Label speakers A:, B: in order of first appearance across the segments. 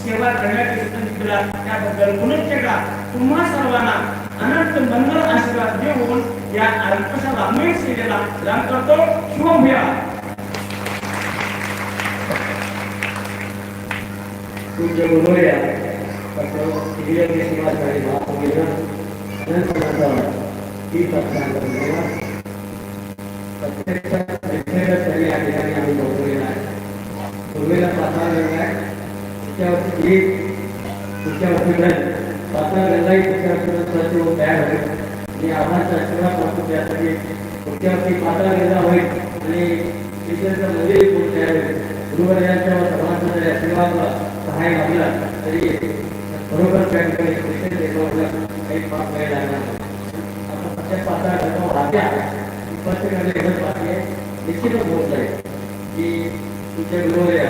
A: सेवा करण्याची संधी दिला त्याबद्दल पुनश्च एकदा तुम्हा सर्वांना अनंत मंगल आशीर्वाद देऊन या अल्पशा वाङ्मय सेवेला विराम करतो. शुभभूया.
B: पूज्य गुरुवर्य डॉक्टर हिरियर श्रीनिवासराव महास्वामींना अनंत ही प्रत्यक्षात त्यांनी या ठिकाणी आम्ही बोलवलेला आहे. पूर्वेला पाचवा गंगा आहे, पुढच्या पाचवा गंगाही पुढच्या वर्षी तयार होईल आणि आव्हानाचा आशीर्वाद प्राप्त त्यासाठी पुढच्या वर्षी पाचवा गंगा होईल आणि ईश्वराचं मंदिर पूर्ण तयार होईल. गुरुवर्यांच्या व समाजाच्या आशीर्वादाला सहाय्य लागला तरी बरोबर त्या ठिकाणी कृष्ण देवाला काही पाप वेळ लागला. आता प्रत्येक पाचवा गंगा वाहत्या प्रत्येकाने एवढंच बाकी आहे, निश्चितच होत आहे की तुमच्या गुरुवर्या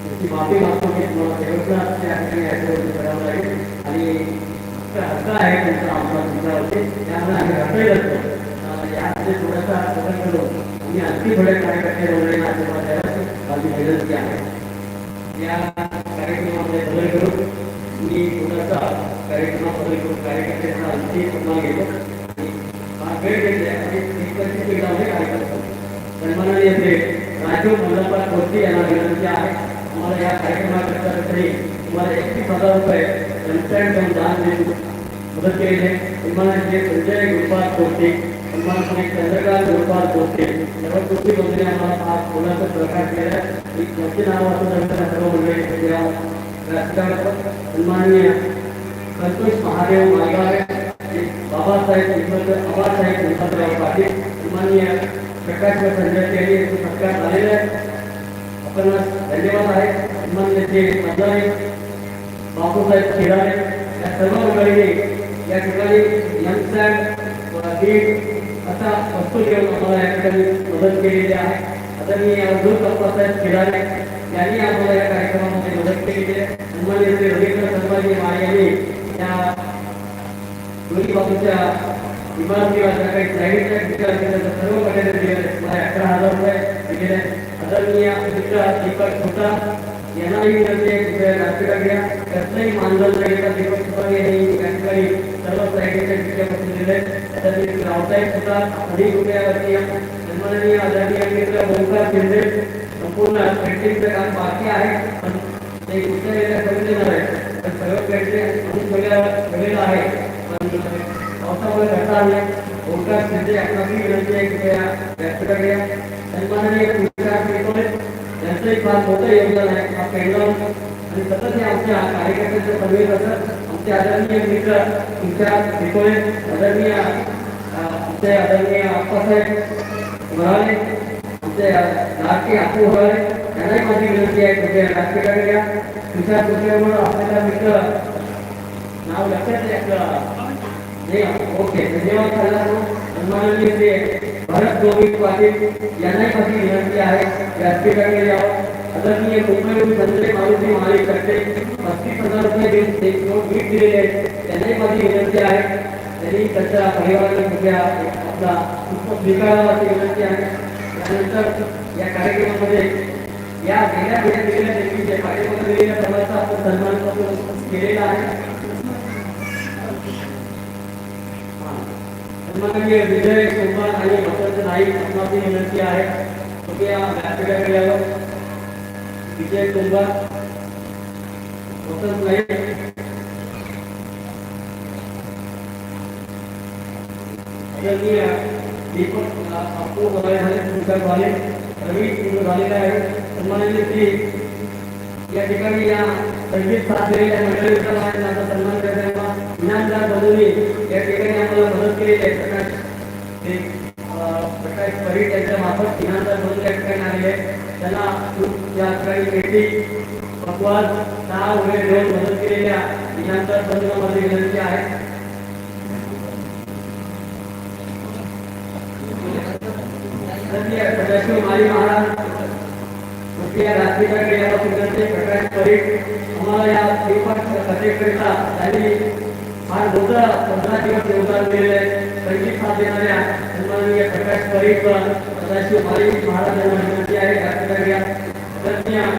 B: त्याची माफी मागतो की तुम्हाला देवता त्या ठिकाणी ॲक्टिव्हिटी करावं लागेल आणि हक्क आहे तुमचा आमचा तुमच्यावरती त्यामुळे आम्ही हक्कही असतो यामध्ये थोडासा बदल करू आणि आणखी थोड्या कार्यकर्ते वगैरे तुम्हाला माझी विनंती आहे. या कार्यक्रमामध्ये बदल करून मी थोडासा कार्यक्रमाबद्दल करून कार्यकर्त्यांचा आणखी सन्मान घेतो आणि वेळ घेतल्या आणि सन्माननीय श्री राजीव मल्लप्पा कोर्टी यांना विनंती आहे. आम्हाला या कार्यक्रमाकरता तरी तुम्हाला 31,000 रुपये जनतेकडून दान देऊन मदत केलेली आहे. सन्माननीय संजय गुरुपाल कोर्टी, सन्माननीय चंद्रकांत गुरुपाल कोर्टी सर्व कोर्टी मंडळी आम्हाला आज मुलाचा सहकार केला आहे. त्यांचे नाव असं सर्व मंडळी सन्माननीय संतोष महादेव मालगावे, बाबासाहेब आबासाहेब विठ्ठलराव पाटील, सन्माननीय प्रकाश संजय यांनी सत्कार झालेला आहे. आपण धन्यवाद आहे. सन्माननीय श्री मल्हारी बापूसाहेब खिराणे या सर्व मंडळींनी या ठिकाणी असा वस्तू घेऊन आम्हाला या ठिकाणी मदत केलेली आहे. आदरणीय अब्दुल बापूसाहेब खिराणे यांनी आम्हाला या कार्यक्रमामध्ये मदत केलेली आहे. सन्माननीय श्री रवींद्र संभाजी माळे यांनी या दोन्ही बाजूच्या इमारतीला ज्या काही प्रायव्हेट सर्व पद्धतीने दिले मला 11,000 रुपये दिलेले. आदरणीय मित्र दीपक छोटा यांनाही विनंती व्यासपीठात घ्या. त्याचंही मानधन दीपक छोटा यांनी या ठिकाणी सर्व प्रायव्हेट दिले. आदरणीय रावसाहेब छोटा अधिक रुपयावरती सन्माननीय आदरणीय मित्र ओंकार शिंदे संपूर्ण पेंटिंगचं काम बाकी आहे पण ते पुढच्या वेळेला करून देणार आहे. तर सर्व पेंटिंग ठेवलेलं आहे पण पावसामुळे घडता आले. ओंकार शिंदे आपणाची विनंती आहे की व्यासपीठात घ्या. सन्माननीय यांचंही फार मोठं योगदान आहे. हा पेंडॉल आणि सतत हे आमच्या कार्यकर्त्यांचं समवेत असत. आमचे आदरणीय मित्र तुमच्या विकोळे आमचे आदरणीय आप्पासाहेब म्हणाले, आमचे लाडके आपू म्हणाले त्यांनाही माझी विनंती आहे तुमच्या व्यासपीठात घ्या. तुमच्या तुमच्यामुळे आपल्याला मित्र नाव लक्षात आहे ओके धन्यवाद. सन्माननीय श्री भरत गोविंद पाटील यांनाही माझी विनंती आहे व्यासपीठाकडे यावं. आदरणीय मुंबईहून संजय मारुती माळी करते 35,000 रुपये देऊन भेट दिलेले आहेत. त्यांनाही माझी विनंती आहे त्यांनी त्यांच्या परिवाराला कुठल्या आपला पुष्प स्वीकारावा अशी विनंती आहे. त्यानंतर या कार्यक्रमामध्ये या गेल्या दिलेल्या व्यक्तीचे पाठीमागे दिलेल्या सर्वांचा आपण सन्मान केलेला आहे. सन्माननीय विजय कुमार आणि वसंत नाईक आपणाची विनंती आहे कृपया व्यासपीठाकडे यावं. विजय कुमार, वसंत नाईक, आदरणीय दीपक आपू झाले रवी पूर्ण झालेला आहे. सन्माननीय श्री या ठिकाणी या संगीत साथ दिलेल्या मंडळींचा सन्मान करण्याचा इनामदार बंधूंनी या ठिकाणी आम्हाला मदत केलेली आहे. प्रकाश परीट यांच्या मार्फत इनामदार बंधू या ठिकाणी आलेले त्यांना या ठिकाणी पेटी पकवान 6 वगैरे देऊन मदत केलेल्या इनामदार बंधूंना माझी विनंती आहे. सदाशिव माळी महाराज या व्यासपीठाकडे यापासून प्रकाश परीट आम्हाला या कथेकरिता त्यांनी फार मोठं 15 दिवस योगदान दिलेलं आहे. संगीत साथ देणाऱ्या सन्माननीय प्रकाश परीट सदाशिव माळी महाराज यांना विनंती आहे व्यासपीठाकडे